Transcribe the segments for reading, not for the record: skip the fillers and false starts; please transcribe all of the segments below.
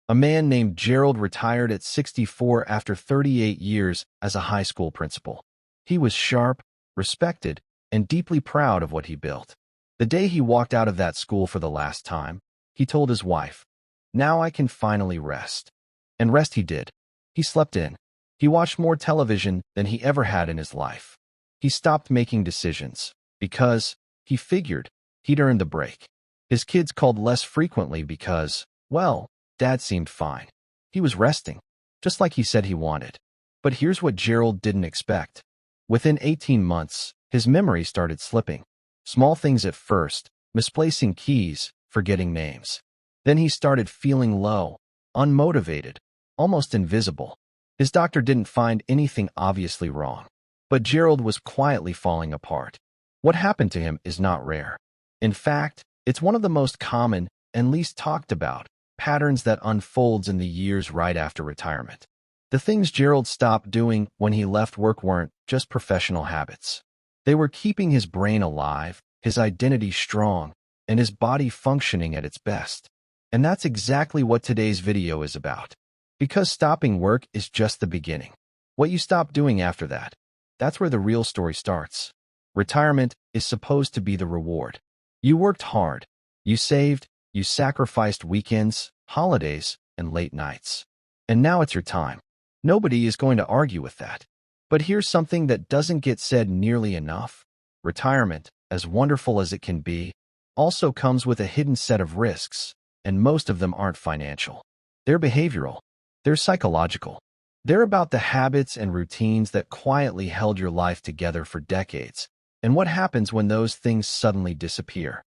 A man named Gerald retired at 64 after 38 years as a high school principal. He was sharp, respected, and deeply proud of what he built. The day he walked out of that school for the last time, he told his wife, "Now I can finally rest." And rest he did. He slept in. He watched more television than he ever had in his life. He stopped making decisions because, he figured, he'd earned the break. His kids called less frequently because, well, Dad seemed fine. He was resting, just like he said he wanted. But here's what Gerald didn't expect. Within 18 months, his memory started slipping. Small things at first, misplacing keys, forgetting names. Then he started feeling low, unmotivated, almost invisible. His doctor didn't find anything obviously wrong, but Gerald was quietly falling apart. What happened to him is not rare. In fact, it's one of the most common and least talked about patterns that unfolds in the years right after retirement. The things Gerald stopped doing when he left work weren't just professional habits. They were keeping his brain alive, his identity strong, and his body functioning at its best. And that's exactly what today's video is about. Because stopping work is just the beginning. What you stop doing after that, that's where the real story starts. Retirement is supposed to be the reward. You worked hard. You saved. You sacrificed weekends, holidays, and late nights. And now it's your time. Nobody is going to argue with that. But here's something that doesn't get said nearly enough. Retirement, as wonderful as it can be, also comes with a hidden set of risks, and most of them aren't financial. They're behavioral. They're psychological. They're about the habits and routines that quietly held your life together for decades, and what happens when those things suddenly disappear.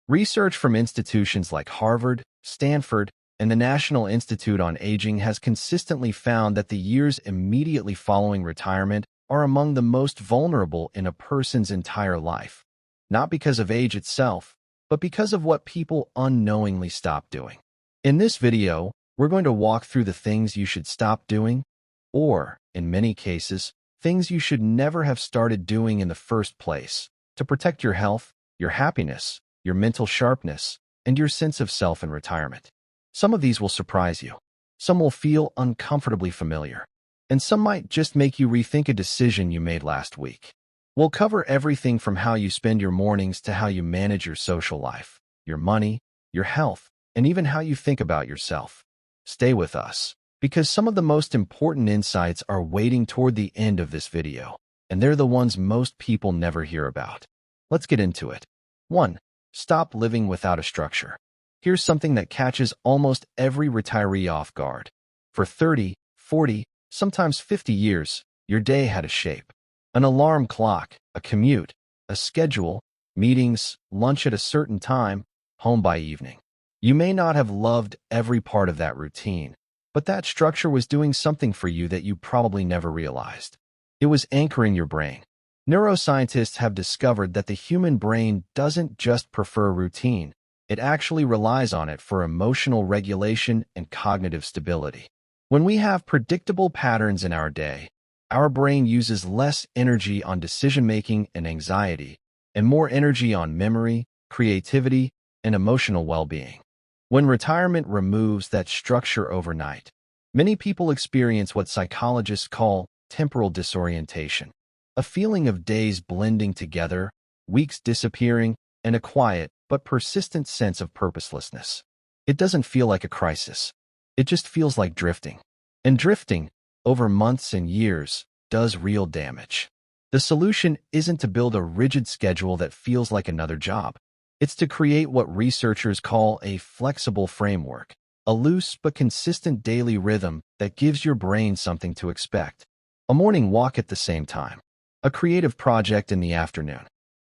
Research from institutions like Harvard, Stanford, and the National Institute on Aging has consistently found that the years immediately following retirement are among the most vulnerable in a person's entire life, not because of age itself, but because of what people unknowingly stop doing. In this video, we're going to walk through the things you should stop doing, or, in many cases, things you should never have started doing in the first place, to protect your health, your happiness, your mental sharpness, and your sense of self in retirement. Some of these will surprise you. Some will feel uncomfortably familiar. And some might just make you rethink a decision you made last week. We'll cover everything from how you spend your mornings to how you manage your social life, your money, your health, and even how you think about yourself. Stay with us, because some of the most important insights are waiting toward the end of this video, and they're the ones most people never hear about. Let's get into it. 1. Stop living without a structure. Here's something that catches almost every retiree off guard. For 30, 40, sometimes 50 years, your day had a shape. An alarm clock, a commute, a schedule, meetings, lunch at a certain time, home by evening. You may not have loved every part of that routine, but that structure was doing something for you that you probably never realized. It was anchoring your brain. Neuroscientists have discovered that the human brain doesn't just prefer routine, it actually relies on it for emotional regulation and cognitive stability. When we have predictable patterns in our day, our brain uses less energy on decision-making and anxiety, and more energy on memory, creativity, and emotional well-being. When retirement removes that structure overnight, many people experience what psychologists call temporal disorientation, a feeling of days blending together, weeks disappearing, and a quiet but persistent sense of purposelessness. It doesn't feel like a crisis. It just feels like drifting. And drifting, over months and years, does real damage. The solution isn't to build a rigid schedule that feels like another job. It's to create what researchers call a flexible framework, a loose but consistent daily rhythm that gives your brain something to expect. A morning walk at the same time, a creative project in the afternoon,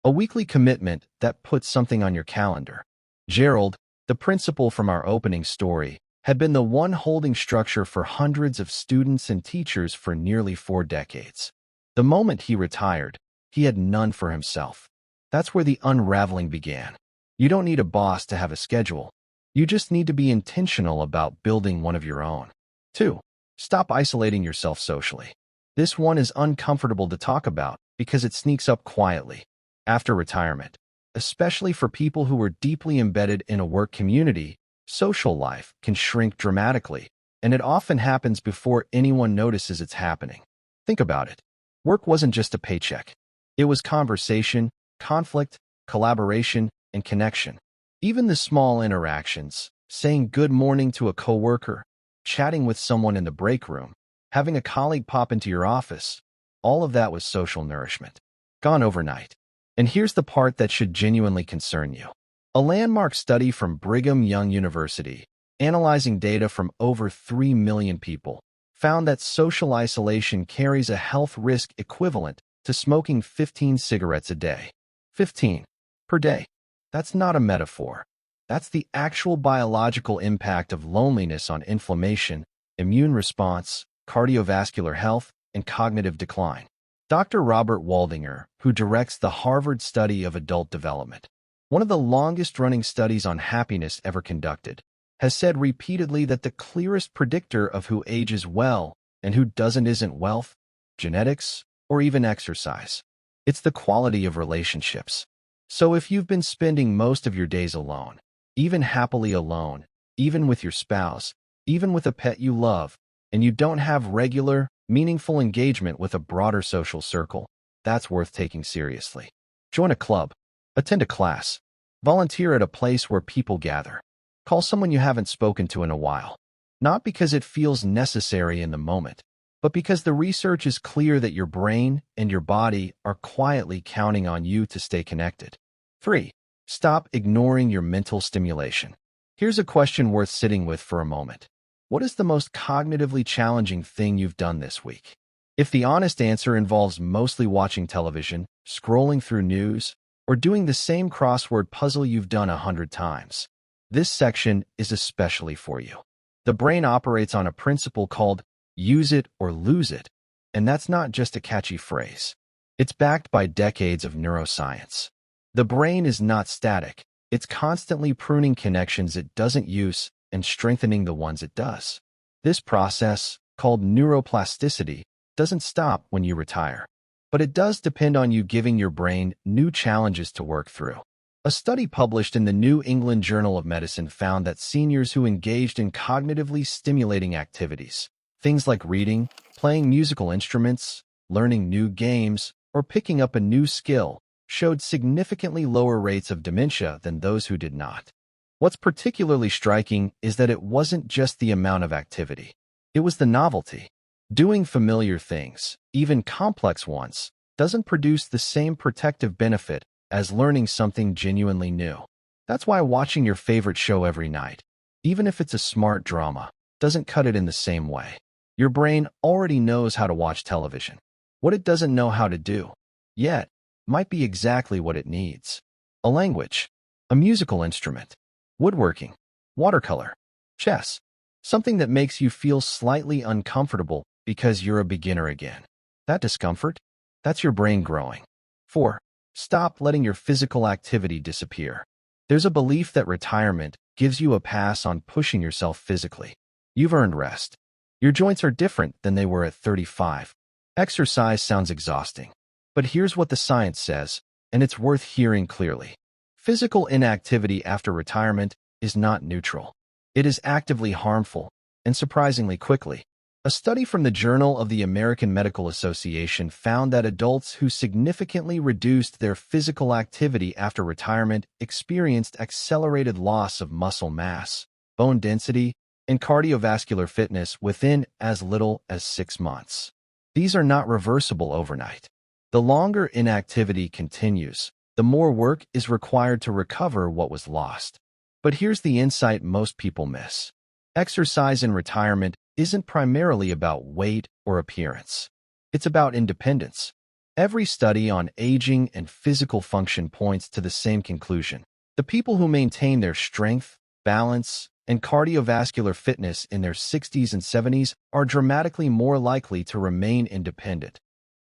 a weekly commitment that puts something on your calendar. Gerald, the principal from our opening story, had been the one holding structure for hundreds of students and teachers for nearly 4 decades. The moment he retired, he had none for himself. That's where the unraveling began. You don't need a boss to have a schedule. You just need to be intentional about building one of your own. 2. Stop isolating yourself socially. This one is uncomfortable to talk about because it sneaks up quietly. After retirement, especially for people who were deeply embedded in a work community, social life can shrink dramatically, and it often happens before anyone notices it's happening. Think about it. Work wasn't just a paycheck. It was conversation, conflict, collaboration, and connection. Even the small interactions, saying good morning to a coworker, chatting with someone in the break room, having a colleague pop into your office, all of that was social nourishment. Gone overnight. And here's the part that should genuinely concern you. A landmark study from Brigham Young University, analyzing data from over 3 million people, found that social isolation carries a health risk equivalent to smoking 15 cigarettes a day. 15 per day. That's not a metaphor. That's the actual biological impact of loneliness on inflammation, immune response, cardiovascular health, and cognitive decline. Dr. Robert Waldinger, who directs the Harvard Study of Adult Development, one of the longest-running studies on happiness ever conducted, has said repeatedly that the clearest predictor of who ages well and who doesn't isn't wealth, genetics, or even exercise. It's the quality of relationships. So if you've been spending most of your days alone, even happily alone, even with your spouse, even with a pet you love, and you don't have regular, meaningful engagement with a broader social circle, that's worth taking seriously. Join a club, attend a class, volunteer at a place where people gather. Call someone you haven't spoken to in a while. Not because it feels necessary in the moment, but because the research is clear that your brain and your body are quietly counting on you to stay connected. 3. Stop ignoring your mental stimulation. Here's a question worth sitting with for a moment. What is the most cognitively challenging thing you've done this week? If the honest answer involves mostly watching television, scrolling through news, or doing the same crossword puzzle you've done 100 times, this section is especially for you. The brain operates on a principle called use it or lose it, and that's not just a catchy phrase. It's backed by decades of neuroscience. The brain is not static. It's constantly pruning connections it doesn't use and strengthening the ones it does. This process, called neuroplasticity, doesn't stop when you retire, but it does depend on you giving your brain new challenges to work through. A study published in the New England Journal of Medicine found that seniors who engaged in cognitively stimulating activities, things like reading, playing musical instruments, learning new games, or picking up a new skill, showed significantly lower rates of dementia than those who did not. What's particularly striking is that it wasn't just the amount of activity. It was the novelty. Doing familiar things, even complex ones, doesn't produce the same protective benefit as learning something genuinely new. That's why watching your favorite show every night, even if it's a smart drama, doesn't cut it in the same way. Your brain already knows how to watch television. What it doesn't know how to do, yet, might be exactly what it needs. A language, a musical instrument, woodworking, watercolor, chess, something that makes you feel slightly uncomfortable because you're a beginner again. That discomfort, that's your brain growing. 4. Stop letting your physical activity disappear. There's a belief that retirement gives you a pass on pushing yourself physically. You've earned rest. Your joints are different than they were at 35. Exercise sounds exhausting. But here's what the science says, and it's worth hearing clearly. Physical inactivity after retirement is not neutral. It is actively harmful, and surprisingly quickly. A study from the Journal of the American Medical Association found that adults who significantly reduced their physical activity after retirement experienced accelerated loss of muscle mass, bone density, and cardiovascular fitness within as little as 6 months. These are not reversible overnight. The longer inactivity continues, the more work is required to recover what was lost. But here's the insight most people miss. Exercise in retirement isn't primarily about weight or appearance. It's about independence. Every study on aging and physical function points to the same conclusion. The people who maintain their strength, balance, and cardiovascular fitness in their 60s and 70s are dramatically more likely to remain independent,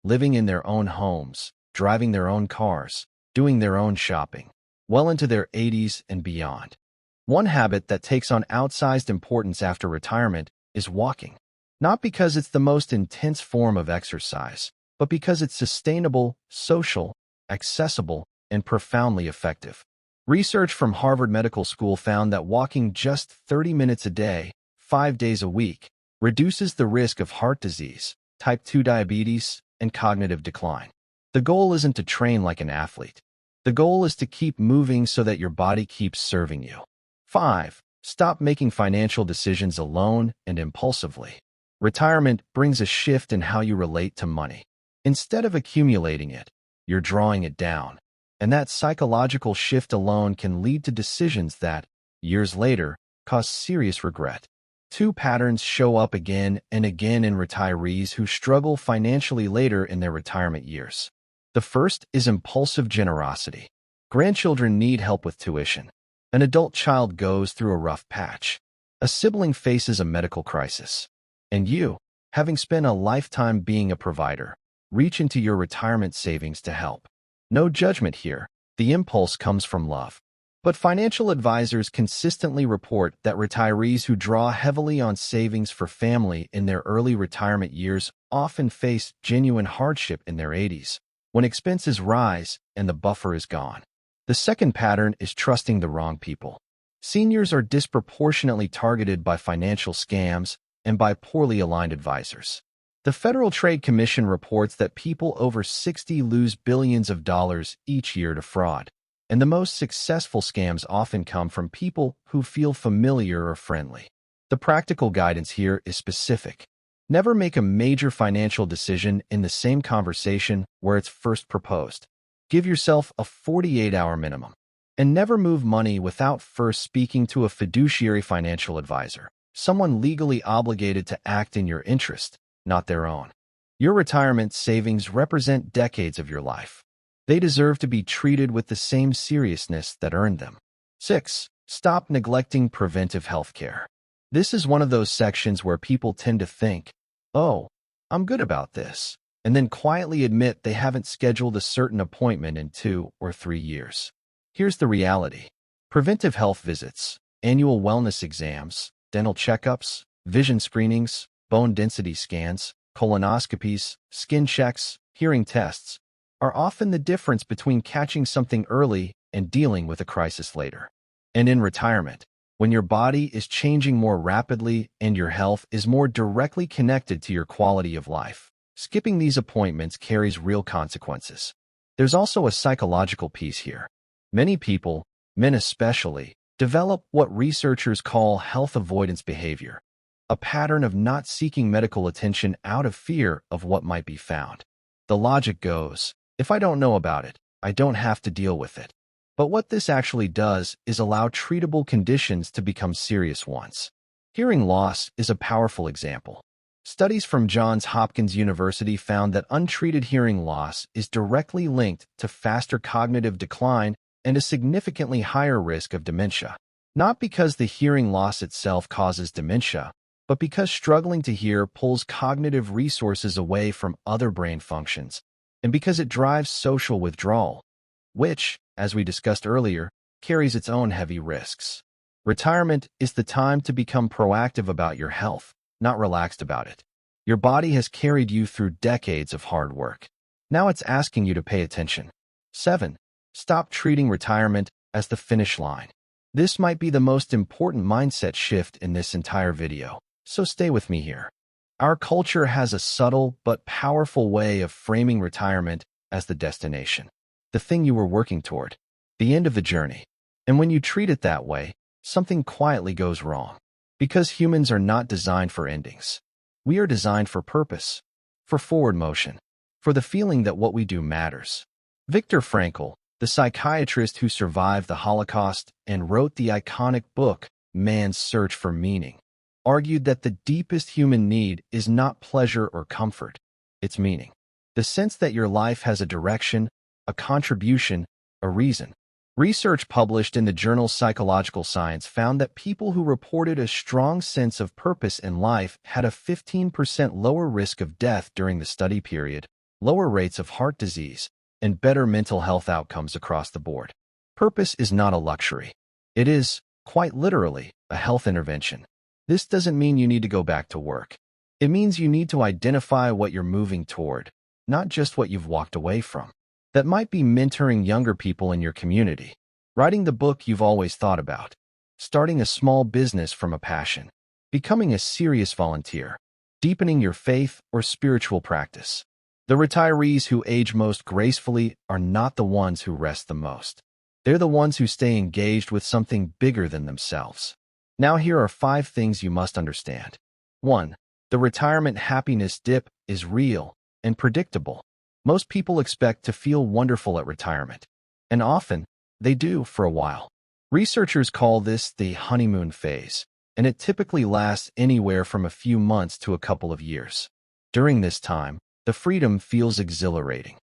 living in their own homes, driving their own cars, doing their own shopping, well into their 80s and beyond. One habit that takes on outsized importance after retirement is walking. Not because it's the most intense form of exercise, but because it's sustainable, social, accessible, and profoundly effective. Research from Harvard Medical School found that walking just 30 minutes a day, 5 days a week, reduces the risk of heart disease, type 2 diabetes, and cognitive decline. The goal isn't to train like an athlete. The goal is to keep moving so that your body keeps serving you. 5. Stop making financial decisions alone and impulsively. Retirement brings a shift in how you relate to money. Instead of accumulating it, you're drawing it down. And that psychological shift alone can lead to decisions that, years later, cause serious regret. 2 patterns show up again and again in retirees who struggle financially later in their retirement years. The first is impulsive generosity. Grandchildren need help with tuition. An adult child goes through a rough patch. A sibling faces a medical crisis. And you, having spent a lifetime being a provider, reach into your retirement savings to help. No judgment here. The impulse comes from love. But financial advisors consistently report that retirees who draw heavily on savings for family in their early retirement years often face genuine hardship in their 80s, when expenses rise and the buffer is gone. The second pattern is trusting the wrong people. Seniors are disproportionately targeted by financial scams and by poorly aligned advisors. The Federal Trade Commission reports that people over 60 lose billions of dollars each year to fraud, and the most successful scams often come from people who feel familiar or friendly. The practical guidance here is specific. Never make a major financial decision in the same conversation where it's first proposed. Give yourself a 48-hour minimum. And never move money without first speaking to a fiduciary financial advisor, someone legally obligated to act in your interest, not their own. Your retirement savings represent decades of your life. They deserve to be treated with the same seriousness that earned them. 6. Stop neglecting preventive health care. This is one of those sections where people tend to think, "Oh, I'm good about this," and then quietly admit they haven't scheduled a certain appointment in 2 or 3 years. Here's the reality. Preventive health visits, annual wellness exams, dental checkups, vision screenings, bone density scans, colonoscopies, skin checks, hearing tests, are often the difference between catching something early and dealing with a crisis later. And in retirement, when your body is changing more rapidly and your health is more directly connected to your quality of life, skipping these appointments carries real consequences. There's also a psychological piece here. Many people, men especially, develop what researchers call health avoidance behavior, a pattern of not seeking medical attention out of fear of what might be found. The logic goes, if I don't know about it, I don't have to deal with it. But what this actually does is allow treatable conditions to become serious ones. Hearing loss is a powerful example. Studies from Johns Hopkins University found that untreated hearing loss is directly linked to faster cognitive decline and a significantly higher risk of dementia. Not because the hearing loss itself causes dementia, but because struggling to hear pulls cognitive resources away from other brain functions, and because it drives social withdrawal, which, as we discussed earlier, carries its own heavy risks. Retirement is the time to become proactive about your health, not relaxed about it. Your body has carried you through decades of hard work. Now it's asking you to pay attention. 7. Stop treating retirement as the finish line. This might be the most important mindset shift in this entire video, so stay with me here. Our culture has a subtle but powerful way of framing retirement as the destination, the thing you were working toward, the end of the journey. And when you treat it that way, something quietly goes wrong. Because humans are not designed for endings. We are designed for purpose, for forward motion, for the feeling that what we do matters. Viktor Frankl, the psychiatrist who survived the Holocaust and wrote the iconic book, Man's Search for Meaning, argued that the deepest human need is not pleasure or comfort, it's meaning. The sense that your life has a direction, a contribution, a reason. Research published in the journal Psychological Science found that people who reported a strong sense of purpose in life had a 15% lower risk of death during the study period, lower rates of heart disease, and better mental health outcomes across the board. Purpose is not a luxury. It is, quite literally, a health intervention. This doesn't mean you need to go back to work. It means you need to identify what you're moving toward, not just what you've walked away from. That might be mentoring younger people in your community, writing the book you've always thought about, starting a small business from a passion, becoming a serious volunteer, deepening your faith or spiritual practice. The retirees who age most gracefully are not the ones who rest the most. They're the ones who stay engaged with something bigger than themselves. Now here are 5 things you must understand. 1. The retirement happiness dip is real and predictable. Most people expect to feel wonderful at retirement, and often they do for a while. Researchers call this the honeymoon phase, and it typically lasts anywhere from a few months to a couple of years. During this time, the freedom feels exhilarating.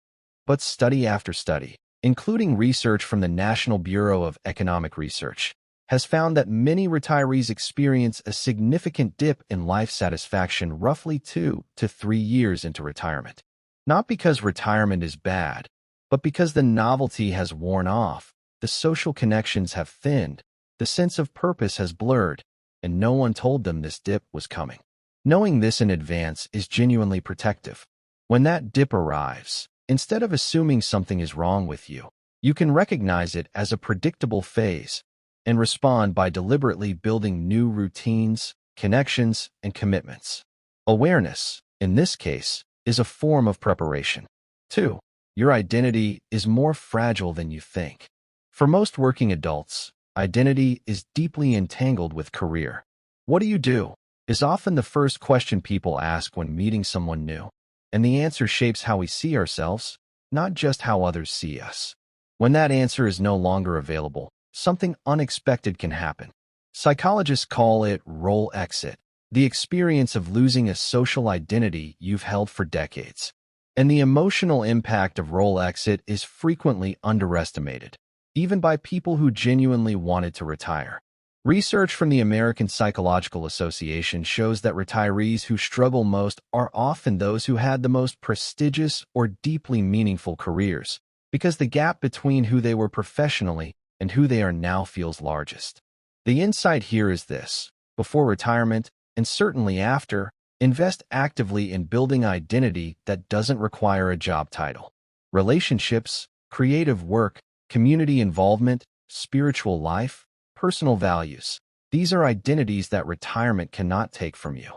But study after study, including research from the National Bureau of Economic Research, has found that many retirees experience a significant dip in life satisfaction roughly 2 to 3 years into retirement. Not because retirement is bad, but because the novelty has worn off, the social connections have thinned, the sense of purpose has blurred, and no one told them this dip was coming. Knowing this in advance is genuinely protective. When that dip arrives, instead of assuming something is wrong with you, you can recognize it as a predictable phase and respond by deliberately building new routines, connections, and commitments. Awareness, in this case, is a form of preparation. 2. Your identity is more fragile than you think. For most working adults, identity is deeply entangled with career. What do you do? Is often the first question people ask when meeting someone new. And the answer shapes how we see ourselves, not just how others see us. When that answer is no longer available, something unexpected can happen. Psychologists call it role exit, the experience of losing a social identity you've held for decades. And the emotional impact of role exit is frequently underestimated, even by people who genuinely wanted to retire. Research from the American Psychological Association shows that retirees who struggle most are often those who had the most prestigious or deeply meaningful careers, because the gap between who they were professionally and who they are now feels largest. The insight here is this: before retirement, and certainly after, invest actively in building identity that doesn't require a job title. Relationships, creative work, community involvement, spiritual life, personal values. These are identities that retirement cannot take from you.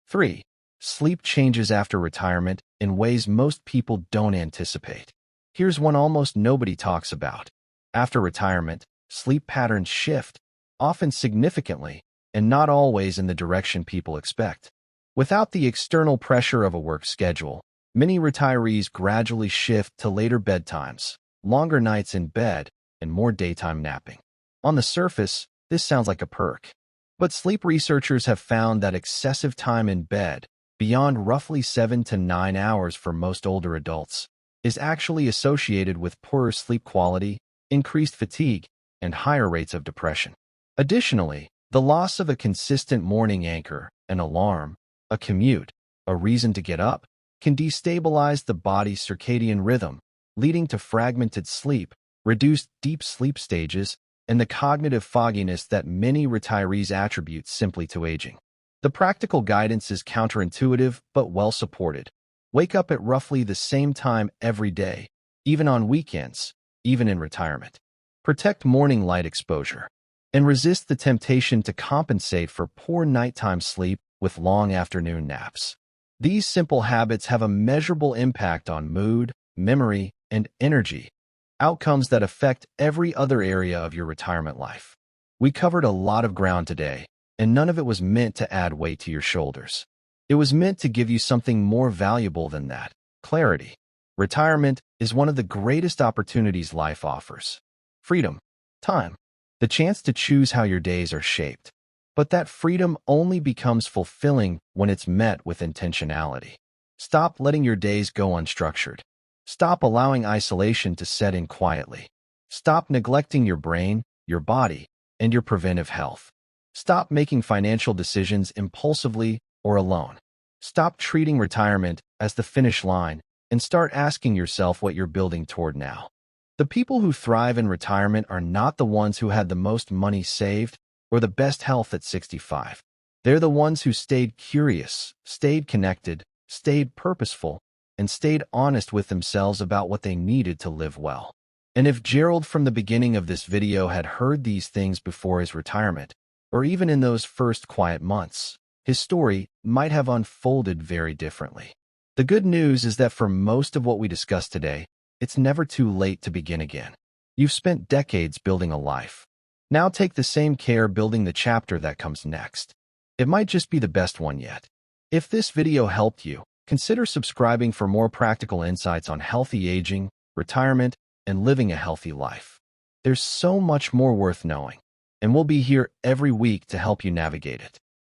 3. Sleep changes after retirement in ways most people don't anticipate. Here's one almost nobody talks about. After retirement, sleep patterns shift, often significantly, and not always in the direction people expect. Without the external pressure of a work schedule, many retirees gradually shift to later bedtimes, longer nights in bed, and more daytime napping. On the surface, this sounds like a perk. But sleep researchers have found that excessive time in bed, beyond roughly 7 to 9 hours for most older adults, is actually associated with poorer sleep quality, increased fatigue, and higher rates of depression. Additionally, the loss of a consistent morning anchor, an alarm, a commute, a reason to get up, can destabilize the body's circadian rhythm, leading to fragmented sleep, reduced deep sleep stages, and the cognitive fogginess that many retirees attribute simply to aging. The practical guidance is counterintuitive but well supported. Wake up at roughly the same time every day, even on weekends, even in retirement. Protect morning light exposure, and resist the temptation to compensate for poor nighttime sleep with long afternoon naps. These simple habits have a measurable impact on mood, memory, and energy, outcomes that affect every other area of your retirement life. We covered a lot of ground today, and none of it was meant to add weight to your shoulders. It was meant to give you something more valuable than that: clarity. Retirement is one of the greatest opportunities life offers. Freedom, time, the chance to choose how your days are shaped. But that freedom only becomes fulfilling when it's met with intentionality. Stop letting your days go unstructured. Stop allowing isolation to set in quietly. Stop neglecting your brain, your body, and your preventive health. Stop making financial decisions impulsively or alone. Stop treating retirement as the finish line and start asking yourself what you're building toward now. The people who thrive in retirement are not the ones who had the most money saved or the best health at 65. They're the ones who stayed curious, stayed connected, stayed purposeful, and stayed honest with themselves about what they needed to live well. And if Gerald from the beginning of this video had heard these things before his retirement, or even in those first quiet months, his story might have unfolded very differently. The good news is that for most of what we discussed today, it's never too late to begin again. You've spent decades building a life. Now take the same care building the chapter that comes next. It might just be the best one yet. If this video helped you, consider subscribing for more practical insights on healthy aging, retirement, and living a healthy life. There's so much more worth knowing, and we'll be here every week to help you navigate it.